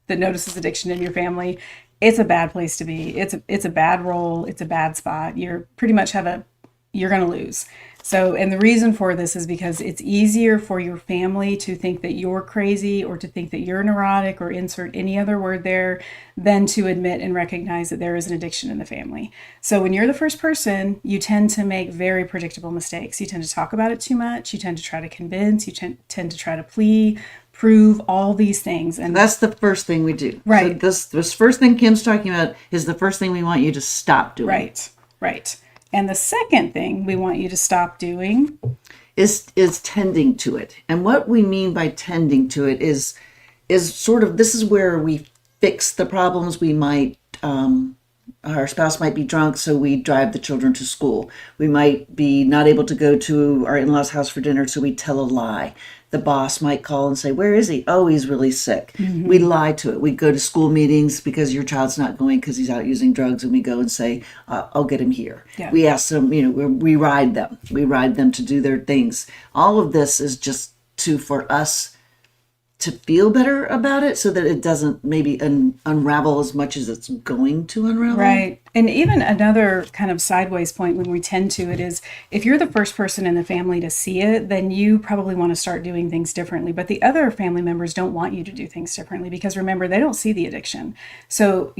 that notices addiction in your family, it's a bad place to be. It's a bad role. It's a bad spot. You're pretty much you're going to lose. So, and the reason for this is because it's easier for your family to think that you're crazy or to think that you're neurotic or insert any other word there than to admit and recognize that there is an addiction in the family. So when you're the first person, you tend to make very predictable mistakes. You tend to talk about it too much. You tend to try to convince. You tend to try to prove all these things. And that's the first thing we do. Right. So this first thing Kim's talking about is the first thing we want you to stop doing. Right. And the second thing we want you to stop doing is tending to it. And what we mean by tending to it is sort of, this is where we fix the problems. We might, our spouse might be drunk, so we drive the children to school. We might be not able to go to our in-laws' house for dinner, so we tell a lie. The boss might call and say, where is he? Oh, he's really sick. Mm-hmm. We lie to it. We go to school meetings because your child's not going because he's out using drugs, and we go and say, I'll get him here. Yeah. We ask them, we ride them. We ride them to do their things. All of this is just for us to feel better about it so that it doesn't maybe unravel as much as it's going to unravel. Right. And even another kind of sideways point when we tend to it is if you're the first person in the family to see it, then you probably want to start doing things differently. But the other family members don't want you to do things differently because remember, they don't see the addiction. So,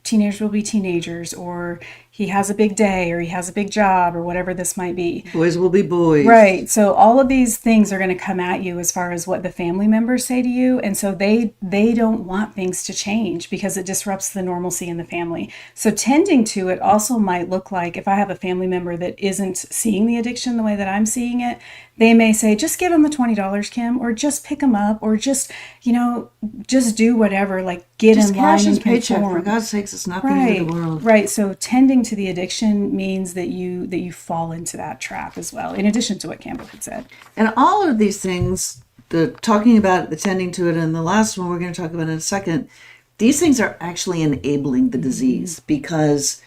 teenagers will be teenagers, or he has a big day, or he has a big job, or whatever this might be. Boys will be boys. Right. So all of these things are going to come at you as far as what the family members say to you. And so they don't want things to change because it disrupts the normalcy in the family. So tending to it also might look like if I have a family member that isn't seeing the addiction the way that I'm seeing it, they may say, just give him the $20, Kim, or just pick him up, or just do whatever, like get just in line cash his and paycheck. conform. For God's sakes, it's not the end of the world. Right. So tending to the addiction means that you fall into that trap as well, in addition to what Campbell had said. And all of these things, the talking about it, the tending to it, and the last one we're going to talk about in a second, these things are actually enabling the disease because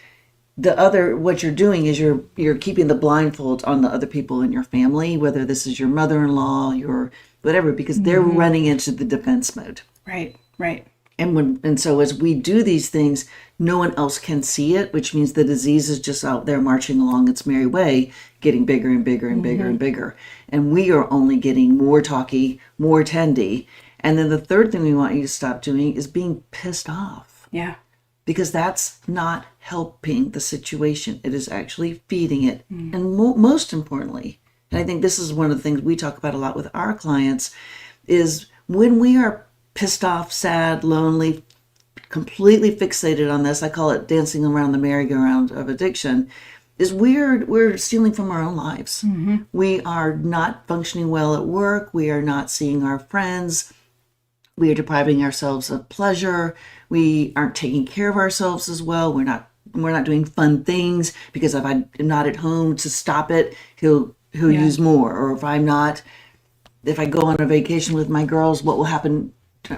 what you're doing is you're keeping the blindfold on the other people in your family, whether this is your mother-in-law, your whatever, because they're running into the defense mode. Right. And so as we do these things, no one else can see it, which means the disease is just out there marching along its merry way, getting bigger and bigger and bigger and bigger. And we are only getting more talky, more tendy. And then the third thing we want you to stop doing is being pissed off. Yeah. Because that's not helping the situation. It is actually feeding it. And most importantly, and I think this is one of the things we talk about a lot with our clients, is when we are pissed off, sad, lonely, completely fixated on this, I call it dancing around the merry-go-round of addiction, is we're stealing from our own lives. Mm-hmm. We are not functioning well at work. We are not seeing our friends. We are depriving ourselves of pleasure. We aren't taking care of ourselves as well. We're not doing fun things because if I'm not at home to stop it, he'll use more. Or if I go on a vacation with my girls, what will happen?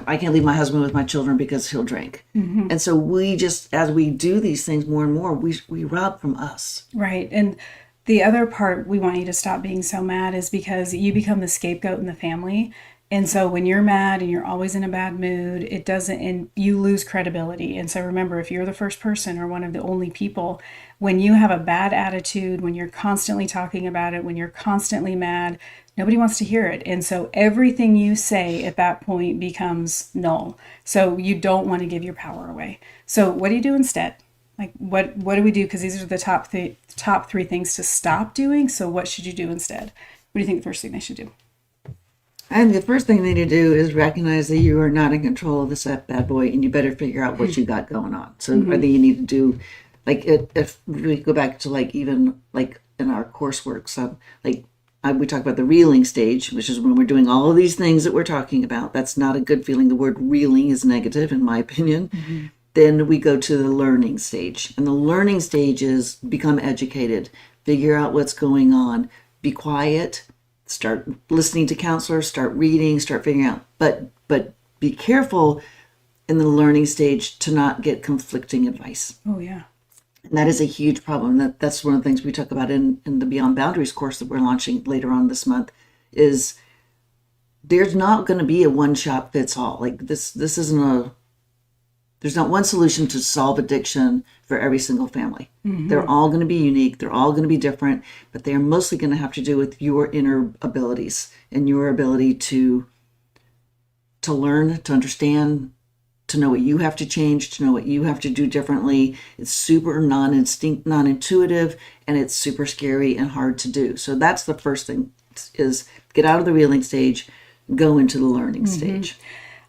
I can't leave my husband with my children because he'll drink. Mm-hmm. And so we just, as we do these things more and more, we rob from us. Right. And the other part we want you to stop being so mad is because you become the scapegoat in the family. And so when you're mad and you're always in a bad mood, and you lose credibility. And so remember, if you're the first person or one of the only people, when you have a bad attitude, when you're constantly talking about it, when you're constantly mad, nobody wants to hear it. And so everything you say at that point becomes null. So you don't want to give your power away. So what do you do instead? Like what do we do? Because these are the top three things to stop doing. So what should you do instead? What do you think the first thing they should do? And the first thing they need to do is recognize that you are not in control of this bad boy, and you better figure out what you got going on. So I think you need to do, like, if we go back to even in our coursework, so we talk about the reeling stage, which is when we're doing all of these things that we're talking about. That's not a good feeling. The word reeling is negative, in my opinion. Mm-hmm. Then we go to the learning stage, and the learning stage is become educated, figure out what's going on, be quiet. Start listening to counselors, start reading, start figuring out. But be careful in the learning stage to not get conflicting advice. Oh, yeah. And that is a huge problem. That's one of the things we talk about in the Beyond Boundaries course that we're launching later on this month is there's not going to be a one shot fits all. Like this isn't there's not one solution to solve addiction for every single family. They're all going to be unique. They're all going to be different, but they are mostly going to have to do with your inner abilities and your ability to learn, to understand, to know what you have to change, to know what you have to do differently. It's super non-intuitive, and it's super scary and hard to do. So that's the first thing, is get out of the reeling stage, go into the learning stage.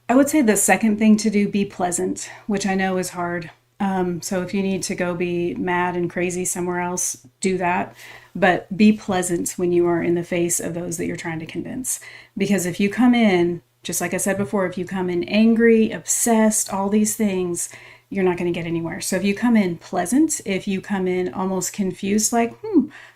I would say the second thing to do, be pleasant, which I know is hard. So if you need to go be mad and crazy somewhere else, do that. But be pleasant when you are in the face of those that you're trying to convince. Because if you come in, just like I said before, if you come in angry, obsessed, all these things, you're not going to get anywhere. So if you come in pleasant, if you come in almost confused, like,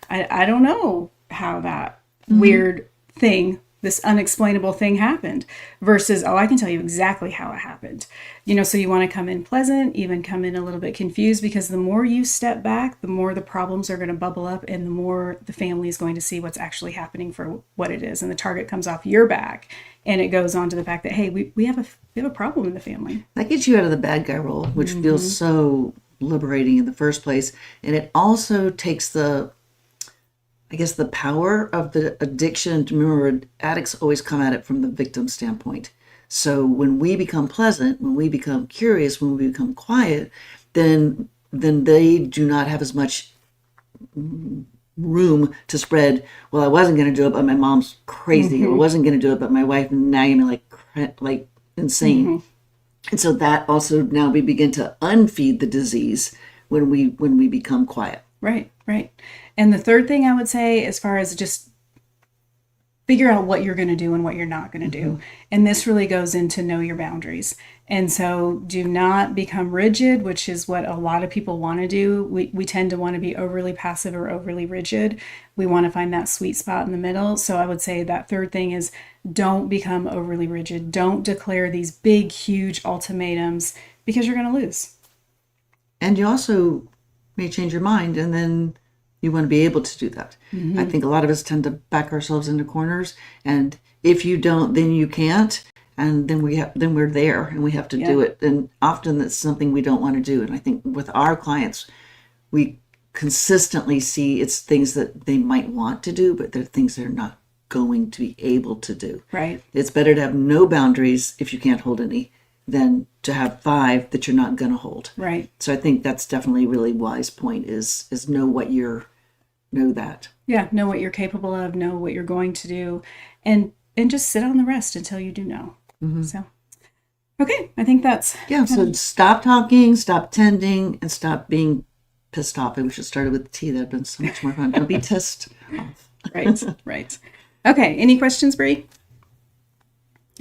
I don't know how that weird thing, this unexplainable thing happened, versus, oh, I can tell you exactly how it happened. So you want to come in pleasant, even come in a little bit confused, because the more you step back, the more the problems are going to bubble up, and the more the family is going to see what's actually happening for what it is. And the target comes off your back, and it goes on to the fact that, hey, we have a problem in the family. That gets you out of the bad guy role, which feels so liberating in the first place. And it also takes the power of the addiction. Remember, addicts always come at it from the victim standpoint. So when we become pleasant, when we become curious, when we become quiet, then they do not have as much room to spread. Well, I wasn't going to do it, but my mom's crazy. Or I wasn't going to do it, but my wife, now you're like insane. And so that also, now we begin to unfeed the disease when we become quiet. Right. And the third thing I would say, as far as just figure out what you're going to do and what you're not going to do. And this really goes into know your boundaries. And so do not become rigid, which is what a lot of people want to do. We tend to want to be overly passive or overly rigid. We want to find that sweet spot in the middle. So I would say that third thing is, don't become overly rigid. Don't declare these big, huge ultimatums, because you're going to lose. And you also may change your mind, and then you want to be able to do that. I think a lot of us tend to back ourselves into corners, and if you don't, then you can't, and then we're there, and we have to do it. And often that's something we don't want to do. And I think with our clients, we consistently see it's things that they might want to do, but they're things they're not going to be able to do. Right. It's better to have no boundaries if you can't hold any, than to have 5 that you're not going to hold. Right. So I think that's definitely a really wise point, is know that. Yeah, know what you're capable of, know what you're going to do, and just sit on the rest until you do know. So, okay, I think that's... Yeah, so stop talking, stop tending, and stop being pissed off. I wish it started with T. That would have been so much more fun. Don't be pissed off. Right. Okay, any questions, Bree?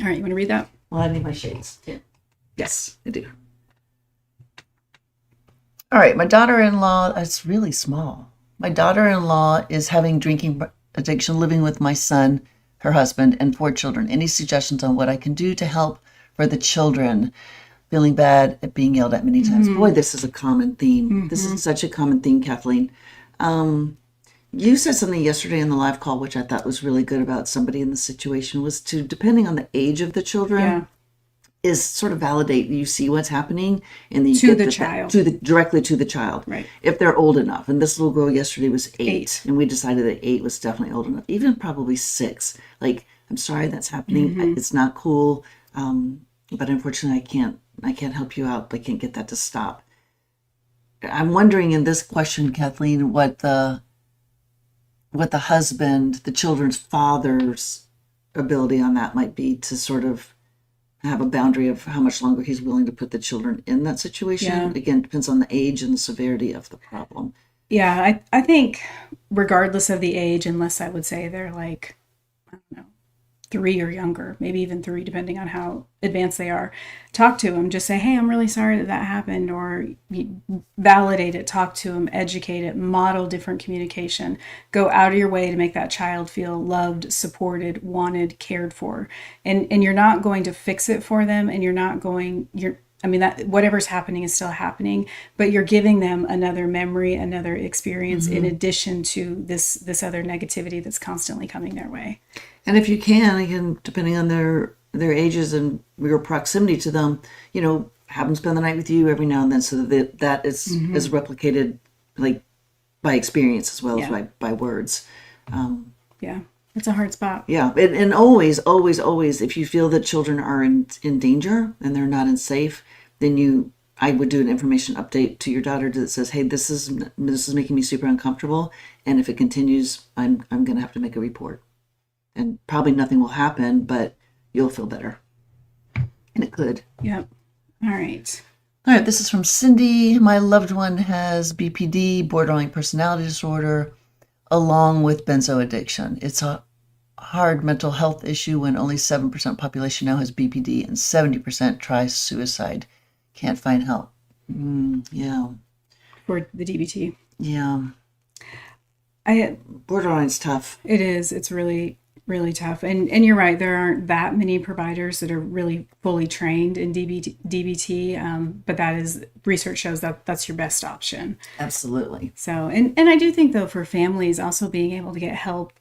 All right, you want to read that? Well, I need my shades. Yeah. Yes, I do. All right, my daughter-in-law, it's really small. My daughter-in-law is having drinking addiction, living with my son, her husband, and 4 children. Any suggestions on what I can do to help for the children? Feeling bad at being yelled at many times. Boy, this is a common theme. This is such a common theme, Kathleen. You said something yesterday in the live call, which I thought was really good about somebody in the situation, was to, depending on the age of the children, is sort of validate. You see what's happening, and then you to get the child, directly to the child, right? If they're old enough. And this little girl yesterday was 8, and we decided that 8 was definitely old enough. Even probably 6. Like, I'm sorry that's happening. It's not cool, but unfortunately, I can't help you out. I can't get that to stop. I'm wondering in this question, Kathleen, what the husband, the children's father's ability on that might be to sort of have a boundary of how much longer he's willing to put the children in that situation. Yeah. Again, depends on the age and the severity of the problem. Yeah, I think regardless of the age, unless I would say they're like, I don't know, 3 or younger, maybe even 3, depending on how advanced they are, talk to them. Just say, hey, I'm really sorry that happened, or validate it, talk to them, educate it, model different communication. Go out of your way to make that child feel loved, supported, wanted, cared for. And you're not going to fix it for them, and you're I mean, that whatever's happening is still happening, but you're giving them another memory, another experience in addition to this other negativity that's constantly coming their way. And if you can, again, depending on their ages and your proximity to them, have them spend the night with you every now and then, so that is replicated, like, by experience as well as by words. Yeah, it's a hard spot. Yeah, and always, always, always, if you feel that children are in danger and they're not in safe, then I would do an information update to your daughter that says, "Hey, this is making me super uncomfortable, and if it continues, I'm going to have to make a report." And probably nothing will happen, but you'll feel better, and it could. Yep. All right. All right. This is from Cindy. My loved one has BPD, borderline personality disorder, along with benzo addiction. It's a hard mental health issue when only 7% population now has BPD and 70% tries suicide. Can't find help. Yeah. For the DBT. Yeah. I Borderline's tough. It is. It's really, really tough. And you're right. There aren't that many providers that are really fully trained in DBT. But that is, research shows that that's your best option. Absolutely. So, and I do think, though, for families also being able to get help,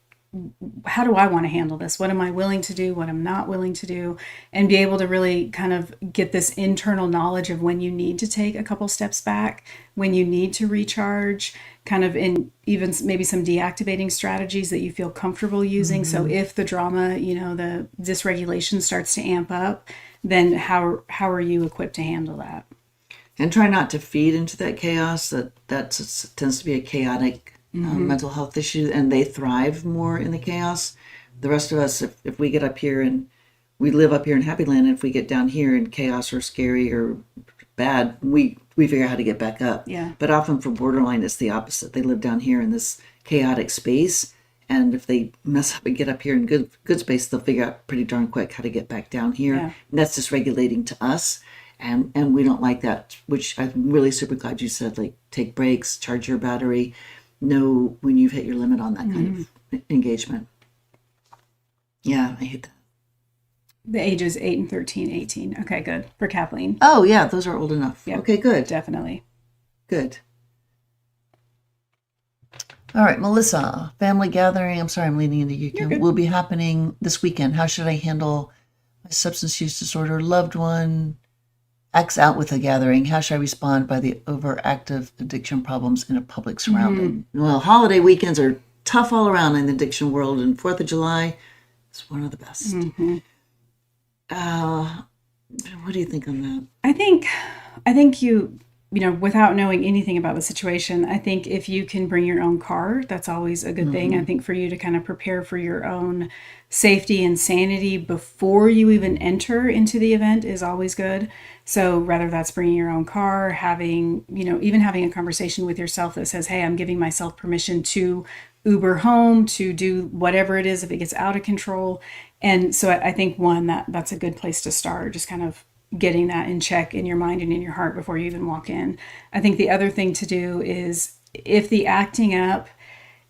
how do I want to handle this? What am I willing to do? What I'm not willing to do? And be able to really kind of get this internal knowledge of when you need to take a couple steps back, when you need to recharge, kind of in even maybe some deactivating strategies that you feel comfortable using. So if the drama, the dysregulation starts to amp up, then how are you equipped to handle that? And try not to feed into that chaos. That tends to be a chaotic mental health issue, and they thrive more in the chaos. The rest of us, if we get up here and we live up here in Happy Land, and if we get down here in chaos or scary or bad, we figure out how to get back up. Yeah. But often for borderline, it's the opposite. They live down here in this chaotic space, and if they mess up and get up here in good space, they'll figure out pretty darn quick how to get back down here. Yeah. And that's just regulating to us. And we don't like that, which I'm really super glad you said, like, take breaks, charge your battery, know when you've hit your limit on that kind of engagement. Yeah, I hate that. The ages 8 and 13, 18. Okay, good. For Kathleen. Oh, yeah, those are old enough. Yep. Okay, good. Definitely. Good. All right, Melissa, family gathering. I'm sorry, I'm leaning into you, Kim. Will be happening this weekend. How should I handle my substance use disorder loved one? Acts out with a gathering. How should I respond by the overactive addiction problems in a public surrounding? Well, holiday weekends are tough all around in the addiction world, and 4th of July is one of the best. What do you think on that? I think you without knowing anything about the situation, I think if you can bring your own car, that's always a good thing. I think for you to kind of prepare for your own safety and sanity before you even enter into the event is always good. So whether that's bringing your own car, having, even having a conversation with yourself that says, hey, I'm giving myself permission to Uber home, to do whatever it is if it gets out of control. And so I think that's a good place to start, just kind of getting that in check in your mind and in your heart before you even walk in. I think the other thing to do is, if the acting up,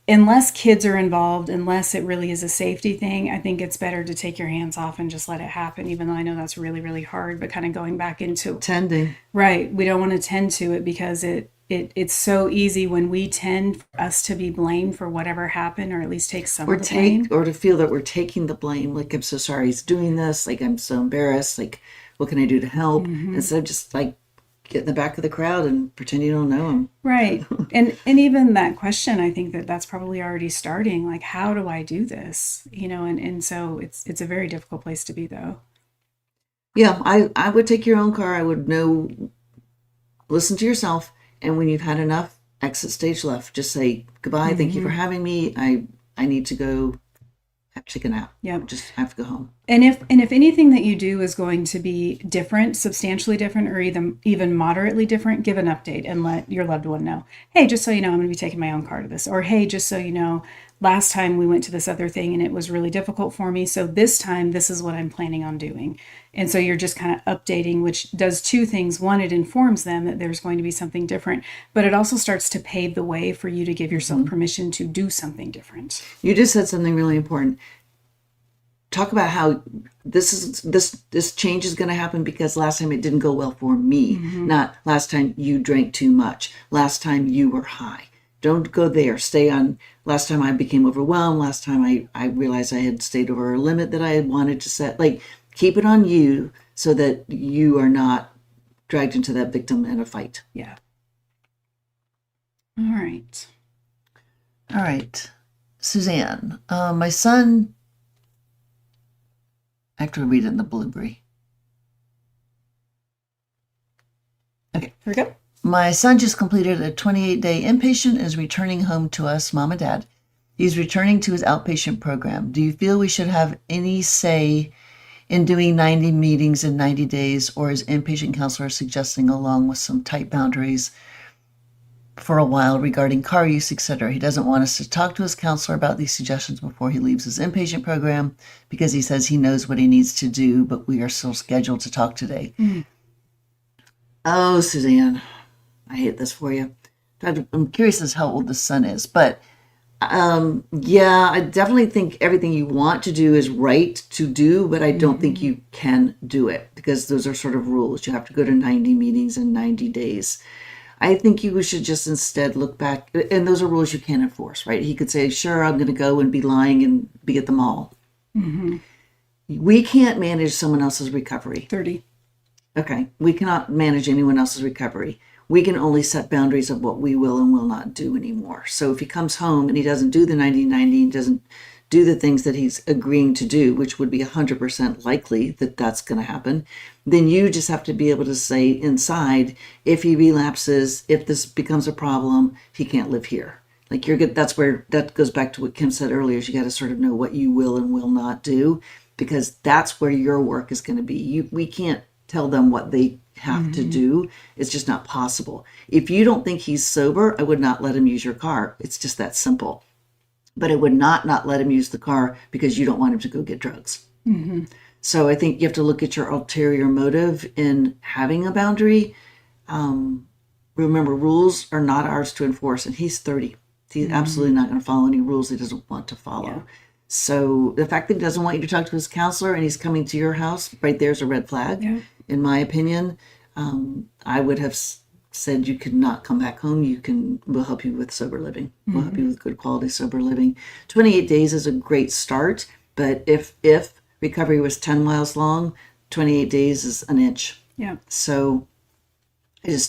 unless kids are involved, unless it really is a safety thing, I think it's better to take your hands off and just let it happen, even though I know that's really, really hard. But kind of going back into tending. Right. We don't want to tend to it because it's so easy when we tend for us to be blamed for whatever happened, or at least take some of the blame. Or to feel that we're taking the blame. Like, I'm so sorry he's doing this. Like, I'm so embarrassed. Like, what can I do to help? Instead of just like get in the back of the crowd and pretend you don't know him. Right. And even that question, I think that's probably already starting. Like, how do I do this? And so it's a very difficult place to be, though. Yeah, I would take your own car. I would listen to yourself. And when you've had enough, exit stage left. Just say goodbye. Thank you for having me. I need to go take a nap. Yeah. Just have to go home. And if anything that you do is going to be different, substantially different, or even moderately different, give an update and let your loved one know. Hey, just so you know, I'm going to be taking my own car to this. Or, hey, just so you know, last time we went to this other thing and it was really difficult for me. So this time, this is what I'm planning on doing. And so you're just kind of updating, which does two things. One, it informs them that there's going to be something different, but it also starts to pave the way for you to give yourself permission to do something different. You just said something really important. talk about how this change is going to happen because last time it didn't go well for me, not last time you drank too much, last time you were high. Don't go there. Stay on last time I became overwhelmed, last time I realized I had stayed over a limit that I had wanted to set. Like, keep it on you so that you are not dragged into that victim in a fight. Yeah. All right. All right. Suzanne, my son, I have to read it in the blueberry. Okay. Here we go. My son just completed a 28-day inpatient and is returning home to us, mom and dad. He's returning to his outpatient program. Do you feel we should have any say in doing 90 meetings in 90 days, or is inpatient counselor suggesting along with some tight boundaries for a while regarding car use, etc.? He doesn't want us to talk to his counselor about these suggestions before he leaves his inpatient program because he says he knows what he needs to do, but we are still scheduled to talk today. Oh, Suzanne, I hate this for you. I'm curious as how old the son is, but yeah, I definitely think everything you want to do is right to do, but I don't think you can do it because those are sort of rules. You have to go to 90 meetings in 90 days. I think you should just instead look back, and those are rules you can't enforce, right? He could say, sure, I'm going to go and be lying and be at the mall. We can't manage someone else's recovery. 30. Okay. We cannot manage anyone else's recovery. We can only set boundaries of what we will and will not do anymore. So if he comes home and he doesn't do the 90-90 and doesn't do the things that he's agreeing to do, which would be 100% likely that that's going to happen, then you just have to be able to say inside, if he relapses, if this becomes a problem, he can't live here. Like, you're good. That's where that goes back to what Kim said earlier. Is you got to sort of know what you will and will not do, because that's where your work is going to be. We can't tell them what they have to do. It's just not possible. If you don't think he's sober, I would not let him use your car. It's just that simple. But I would not let him use the car because you don't want him to go get drugs. So I think you have to look at your ulterior motive in having a boundary. Remember, rules are not ours to enforce, and he's 30. He's absolutely not going to follow any rules he doesn't want to follow. Yeah. So the fact that he doesn't want you to talk to his counselor and he's coming to your house, right there's a red flag. Yeah. In my opinion. I would have said you could not come back home. We'll help you with sober living. We'll help you with good quality sober living. 28 days is a great start, but if recovery was 10 miles long, 28 days is an inch. Yeah. So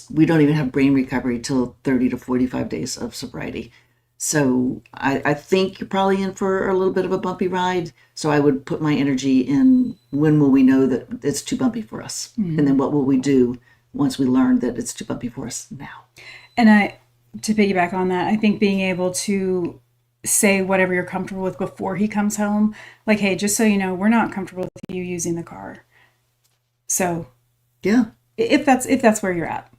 we don't even have brain recovery till 30 to 45 days of sobriety. So I think you're probably in for a little bit of a bumpy ride. So I would put my energy in, when will we know that it's too bumpy for us? And then what will we do once we learn that it's too bumpy for us now? And to piggyback on that, I think being able to say whatever you're comfortable with before he comes home, like, hey, just so you know, we're not comfortable with you using the car. So yeah, if that's where you're at,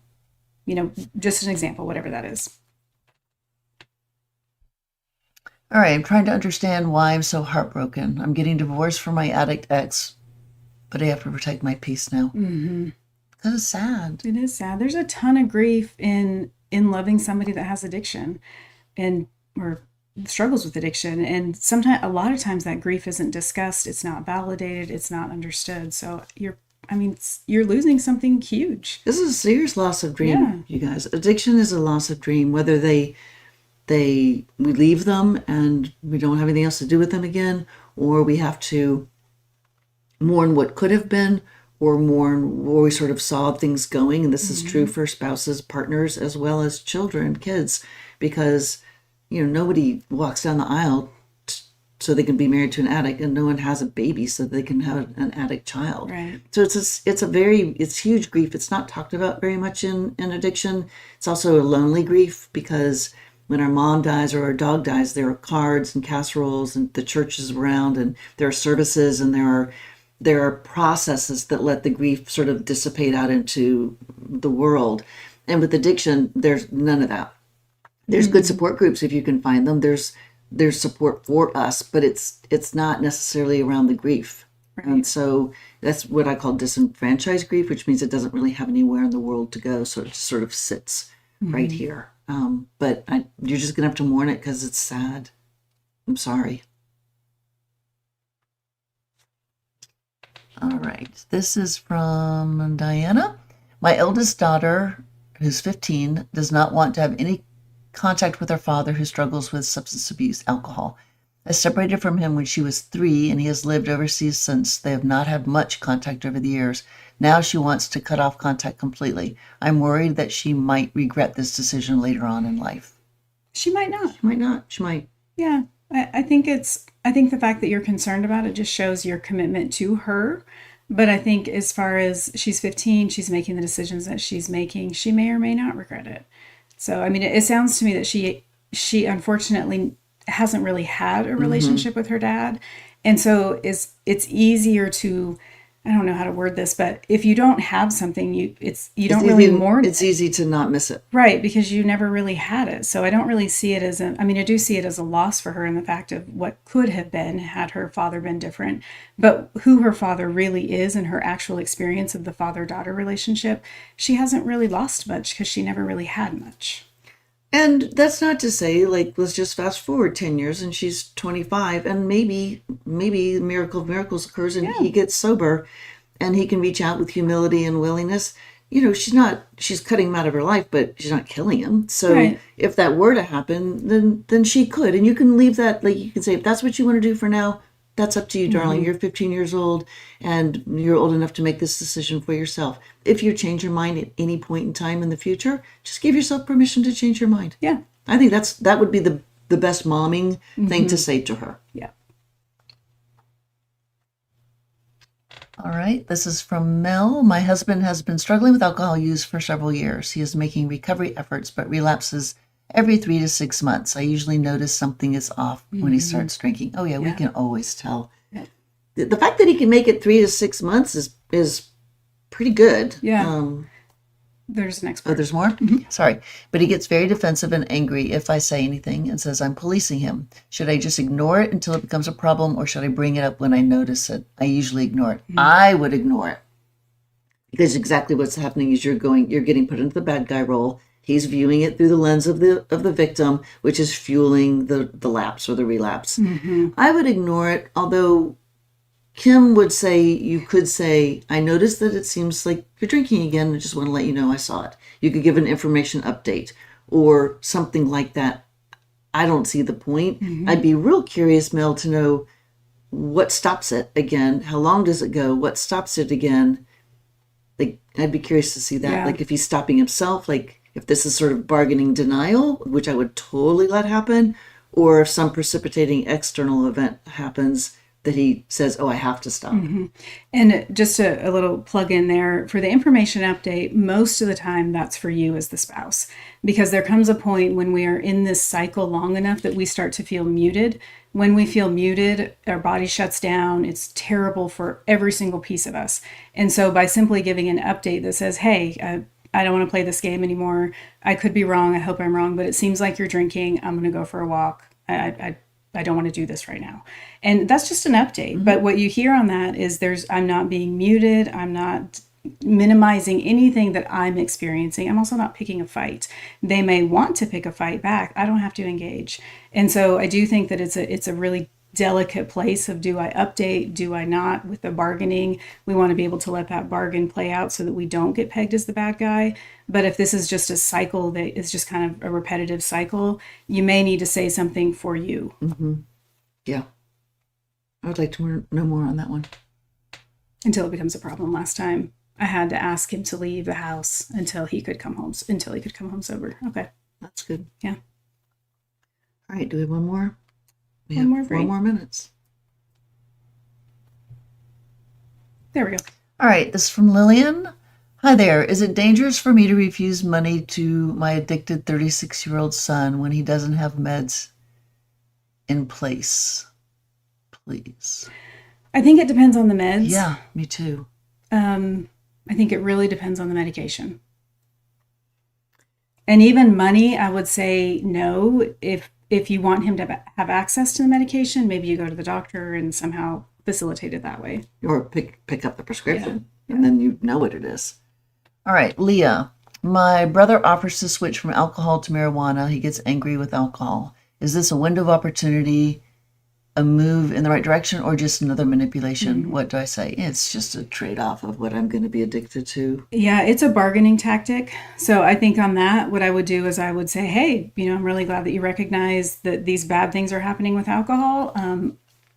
just an example, whatever that is. All right, I'm trying to understand why I'm so heartbroken. I'm getting divorced from my addict ex, but I have to protect my peace now. Because it's sad. It is sad. There's a ton of grief in loving somebody that has addiction or struggles with addiction. And a lot of times that grief isn't discussed. It's not validated. It's not understood. So you're losing something huge. This is a serious loss of dream, you guys. Addiction is a loss of dream, whether we leave them and we don't have anything else to do with them again, or we have to mourn what could have been, or mourn where we sort of saw things going. And this is true for spouses, partners, as well as children, kids, because nobody walks down the aisle so they can be married to an addict, and no one has a baby so they can have an addict child. Right. So it's huge grief. It's not talked about very much in addiction. It's also a lonely grief, because when our mom dies or our dog dies, there are cards and casseroles and the church is around, and there are services, and there are processes that let the grief sort of dissipate out into the world. And with addiction, there's none of that. There's good support groups if you can find them. There's support for us, but it's not necessarily around the grief. Right. And so that's what I call disenfranchised grief, which means it doesn't really have anywhere in the world to go. So it just sort of sits right here. But you're just going to have to mourn it because it's sad. I'm sorry. All right. This is from Diana. My eldest daughter, who's 15, does not want to have any contact with her father, who struggles with substance abuse, alcohol. I separated from him when she was 3, and he has lived overseas since. They have not had much contact over the years. Now she wants to cut off contact completely. I'm worried that she might regret this decision later on in life. She might not. She might not. She might. Yeah. I think the fact that you're concerned about it just shows your commitment to her. But I think as far as she's 15, she's making the decisions that she's making. She may or may not regret it. So, I mean, it sounds to me that she unfortunately hasn't really had a relationship with her dad. And so it's easier to, I don't know how to word this, but if you don't have something, you don't really mourn It's easy to not miss it. right, because you never really had it. So I don't really see it as I mean, I do see it as a loss for her in the fact of what could have been had her father been different. But who her father really is and her actual experience of the father-daughter relationship, she hasn't really lost much because she never really had much. And that's not to say, like, let's just fast forward 10 years and she's 25, and maybe the miracle of miracles occurs and he gets sober and he can reach out with humility and willingness. You know, she's cutting him out of her life, but she's not killing him. So Right. if that were to happen, then she could. And you can leave that, like, you can say, if that's what you want to do for now, that's up to you, darling. You're 15 years old and you're old enough to make this decision for yourself. If you change your mind at any point in time in the future, just give yourself permission to change your mind. Yeah. I think that would be the best momming thing to say to her. Yeah. All right, this is from Mel. My husband has been struggling with alcohol use for several years. He is making recovery efforts, but relapses every 3 to 6 months. I usually notice something is off when he starts drinking. Oh yeah, we can always tell. Yeah. The fact that he can make it 3 to 6 months is pretty good. Yeah. There's an Oh, expert. there's more? Sorry. But he gets very defensive and angry if I say anything and says I'm policing him. Should I just ignore it until it becomes a problem, or should I bring it up when I notice it? I usually ignore it. I would ignore it. Because exactly what's happening is you're getting put into the bad guy role. He's viewing it through the lens of the victim, which is fueling the lapse or the relapse. I would ignore it, although Kim would say, you could say, I noticed that it seems like you're drinking again. I just want to let you know I saw it. You could give an information update or something like that. I don't see the point. I'd be real curious, Mel, to know what stops it again. How long does it go? What stops it again? Like, I'd be curious to see that. Yeah. Like, if he's stopping himself, like if this is sort of bargaining denial, which I would totally let happen, or if some precipitating external event happens that he says, oh, I have to stop. And just a little plug in there for the information update, most of the time that's for you as the spouse, because there comes a point when we are in this cycle long enough that we start to feel muted. When we feel muted, our body shuts down. It's terrible for every single piece of us. And so by simply giving an update that says, hey, I don't want to play this game anymore. I could be wrong. I hope I'm wrong, but it seems like you're drinking. I'm going to go for a walk. I don't want to do this right now. And that's just an update. But what you hear on that is I'm not being muted. I'm not minimizing anything that I'm experiencing. I'm also not picking a fight. They may want to pick a fight back. I don't have to engage. And so I do think that it's a really delicate place of, do I update? Do I not? With the bargaining, we want to be able to let that bargain play out so that we don't get pegged as the bad guy. But if this is just a cycle that is just kind of a repetitive cycle, you may need to say something for you. Yeah. I would like to know more on that one. Until it becomes a problem. Last time I had to ask him to leave the house until he could come home sober. Okay. That's good. Yeah. All right. Do we have one more? We One have more, 4 more minutes. There we go. All right. This is from Lillian. Hi there. Is it dangerous for me to refuse money to my addicted 36-year-old son when he doesn't have meds in place? Please. I think it depends on the meds. Yeah, me too. I think it really depends on the medication. And even money, I would say no. If you want him to have access to the medication, maybe you go to the doctor and somehow facilitate it that way. Or pick up the prescription, and then you know what it is. All right, Leah. My brother offers to switch from alcohol to marijuana. He gets angry with alcohol. Is this a window of opportunity a move in the right direction or just another manipulation? What do I say? It's just a trade-off of what I'm going to be addicted to. Yeah, it's a bargaining tactic. So I think on that, what I would do is I would say, hey, I'm really glad that you recognize that these bad things are happening with alcohol.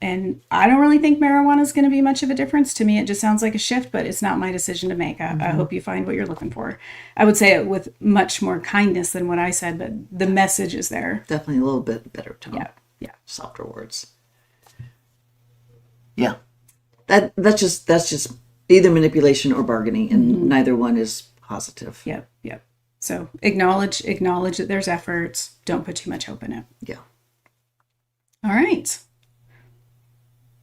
And I don't really think marijuana is going to be much of a difference. To me, it just sounds like a shift, but it's not my decision to make. I hope you find what you're looking for. I would say it with much more kindness than what I said, but the message is there. Definitely a little bit better tone. Yeah. Yeah. Softer words. Yeah. That's just either manipulation or bargaining, and neither one is positive. Yep. Yep. So acknowledge that there's efforts. Don't put too much hope in it. Yeah. All right.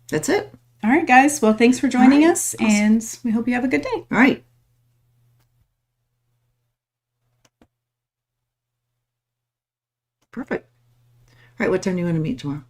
That's it. All right, guys. Well, thanks for joining us, Awesome. and we hope you have a good day. All right. Perfect. All right. What time do you want to meet tomorrow?